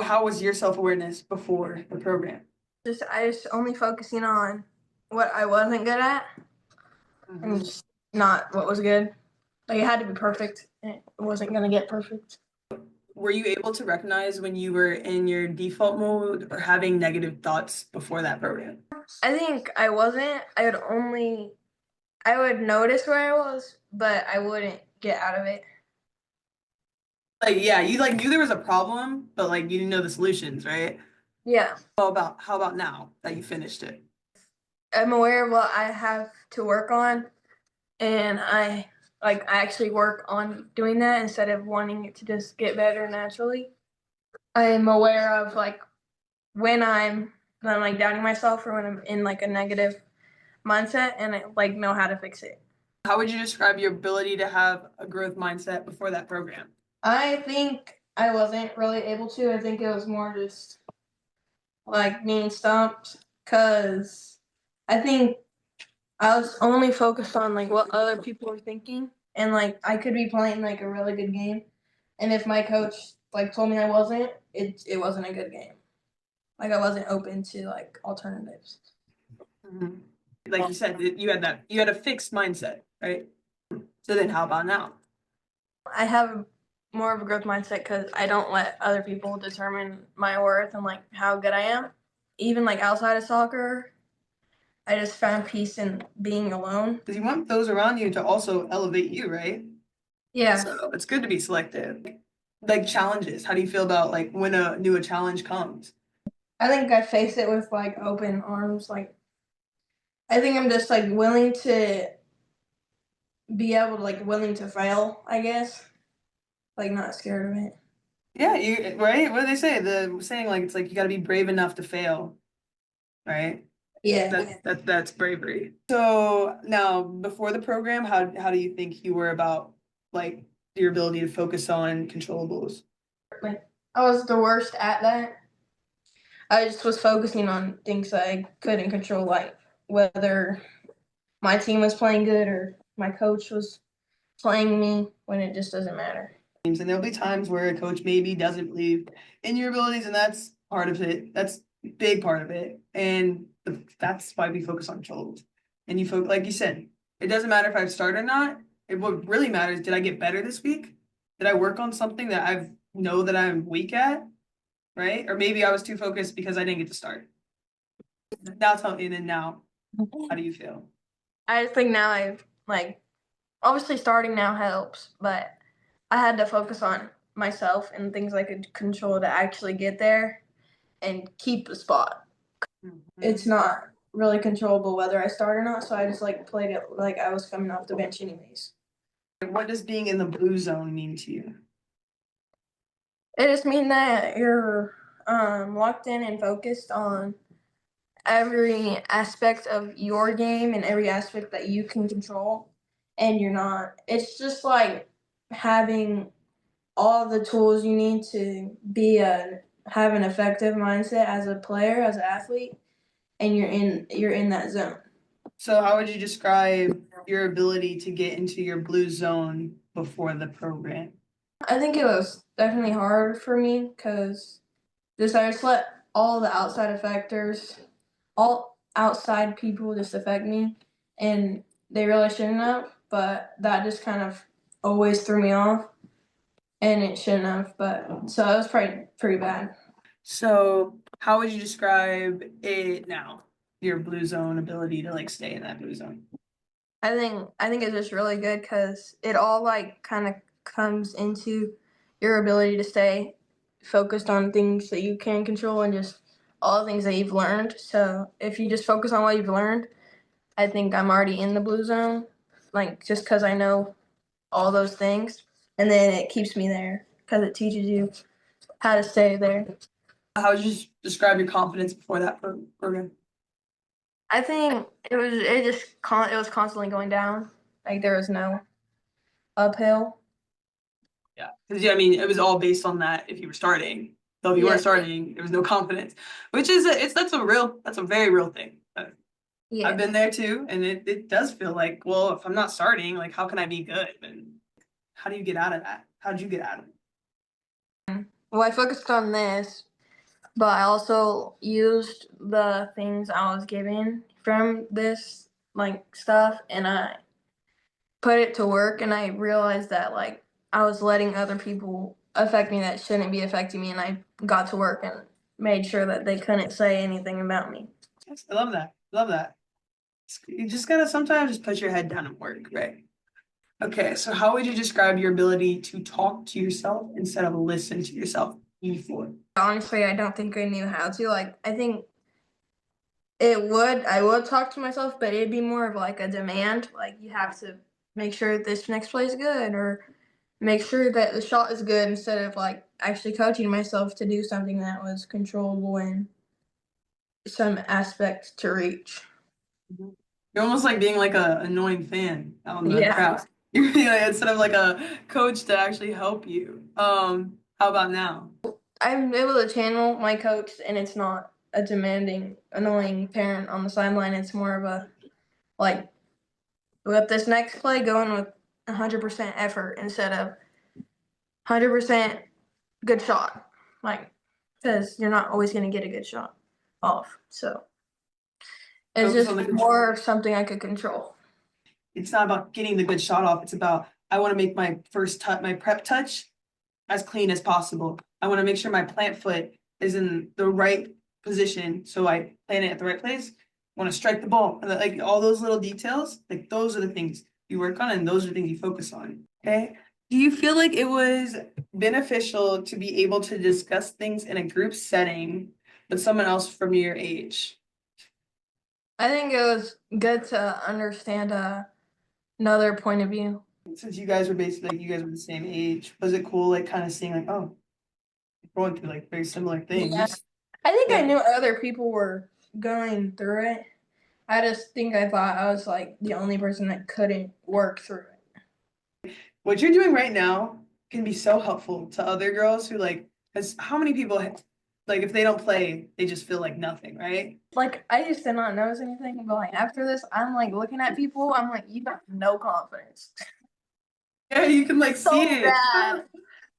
How was your self-awareness before the program? I just only focusing on what I wasn't good at and just not what was good. Like it had to be perfect, and it wasn't gonna get perfect. Were you able to recognize when you were in your default mode or having negative thoughts before that program? I think I wasn't. I would notice where I was, but I wouldn't get out of it. Like, yeah, you like knew there was a problem, but like you didn't know the solutions, right? Yeah, How about now that you finished it? I'm aware of what I have to work on, and I actually work on doing that instead of wanting it to just get better naturally. I'm aware of like when I'm like doubting myself or when I'm in like a negative mindset, and I like know how to fix it. How would you describe your ability to have a growth mindset before that program? I think I wasn't really able to. I think it was more just like being stumped because I think I was only focused on like what other people were thinking, and like I could be playing like a really good game, and if my coach like told me I wasn't, it wasn't a good game. Like I wasn't open to like alternatives. Mhm. Like you said, you had a fixed mindset, right? So then how about now? I have more of a growth mindset because I don't let other people determine my worth and like how good I am. Even like outside of soccer, I just found peace in being alone. Because you want those around you to also elevate you, right? Yeah, So it's good to be selective. Like challenges, how do you feel about like when a challenge comes? I think I face it with like open arms. Like I think I'm just like willing to be able to like willing to fail. I guess like not scared of it. Yeah, you right? What do they say? The saying like it's like you got to be brave enough to fail, right? Yeah, That's bravery. So now before the program, how do you think you were about like your ability to focus on controllables? like I was the worst at that. I just was focusing on things that I couldn't control, like whether my team was playing good or my coach was playing me when it just doesn't matter. And there'll be times where a coach maybe doesn't believe in your abilities, and that's part of it. That's a big part of it, and that's why we focus on controllables. And you focus, like you said, it doesn't matter if I've started or not. What really matters, did I get better this week? Did I work on something that I know that I'm weak at, right? Or maybe I was too focused because I didn't get to start. Now tell me, and then now, how do you feel? I think now I've like obviously starting now helps, but I had to focus on myself and things I could control to actually get there and keep the spot. It's Mhm. not really controllable whether I start or not, so I just like played it like I was coming off the bench anyways. What does being in the blue zone mean to you? It just means that you're locked in and focused on every aspect of your game and every aspect that you can control, and you're not. It's just like having all the tools you need to have an effective mindset as a player, as an athlete, and you're in that zone. So how would you describe your ability to get into your blue zone before the program? I think it was definitely hard for me because I just let all the outside factors, all outside people just affect me, and they really shouldn't have. But that just kind of always threw me off, and it shouldn't have. But so it was pretty bad. So how would you describe it now? Your blue zone ability to like stay in that blue zone. I think it's just really good because it all like kind of comes into your ability to stay focused on things that you can control and just all the things that you've learned. So if you just focus on what you've learned, I think I'm already in the blue zone, like just because I know all those things, and then it keeps me there because it teaches you how to stay there. How would you describe your confidence before that program? I think it was constantly going down. Like there was no uphill. Yeah, because yeah, I mean, it was all based on that if you were starting. So if you weren't Yeah, starting, there was no confidence, which is that's a very real thing. I've yeah. been there too, and it does feel like, well, if I'm not starting, like how can I be good? And how do you get out of that? How did you get out of it? Well, I focused on this but I also used the things I was given from this like stuff, and I put it to work, and I realized that like I was letting other people affect me that shouldn't be affecting me, and I got to work and made sure that they couldn't say anything about me. Yes, I love that. Love that. You just gotta sometimes just put your head down and work, right? Okay, so how would you describe your ability to talk to yourself instead of listen to yourself before? Honestly, I don't think I knew how to. Like, I think I would talk to myself, but it'd be more of like a demand. Like, you have to make sure this next play is good, or make sure that the shot is good, instead of like actually coaching myself to do something that was controllable in some aspect to reach. Mhm. You're almost like being like a annoying fan on the Yeah. crowd. You're being like, instead of like a coach to actually help you. How about now? I'm able to channel my coach, and it's not a demanding, annoying parent on the sideline. It's more of a like, with this next play, going with 100% effort instead of 100% good shot. Like, because you're not always going to get a good shot off. So it's Focus just on the control. more of something I could control. It's not about getting the good shot off. It's about I want to make my first touch, my prep touch, as clean as possible. I want to make sure my plant foot is in the right position, so I plant it at the right place. I want to strike the ball, and like all those little details. Like those are the things you work on, and those are the things you focus on. Okay. Do you feel like it was beneficial to be able to discuss things in a group setting with someone else from your age? I think it was good to understand another point of view. Since you guys were basically like you guys were the same age, was it cool like kind of seeing like, oh, we're going through like very similar Yeah. things? I think I Yeah. knew other people were going through it. I just think I thought I was like the only person that couldn't work through it. What you're doing right now can be so helpful to other girls who like, because how many people like if they don't play, they just feel like nothing, right? Like, I used to not notice anything, but like after this, I'm like looking at people. I'm like, you got no confidence. Yeah, you can like see So it. bad.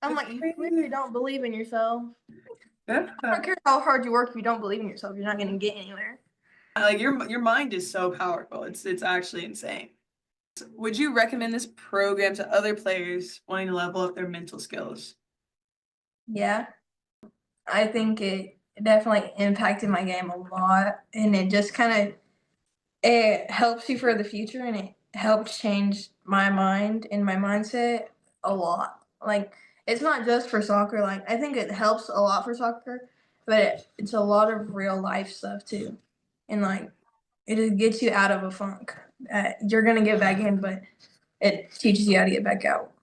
I'm That's like, you clearly crazy. don't believe in yourself. I Yeah. don't care how hard you work. If you don't believe in yourself, you're not gonna get anywhere. Like your mind is so powerful. It's actually insane. Would you recommend this program to other players wanting to level up their mental skills? Yeah, I think it definitely impacted my game a lot, and it just kind of it helps you for the future, and it helped change my mind and my mindset a lot. Like, it's not just for soccer. Like, I think it helps a lot for soccer, but it's a lot of real life stuff too, and like it just gets you out of a funk. You're gonna get back in, but it teaches you how to get back out.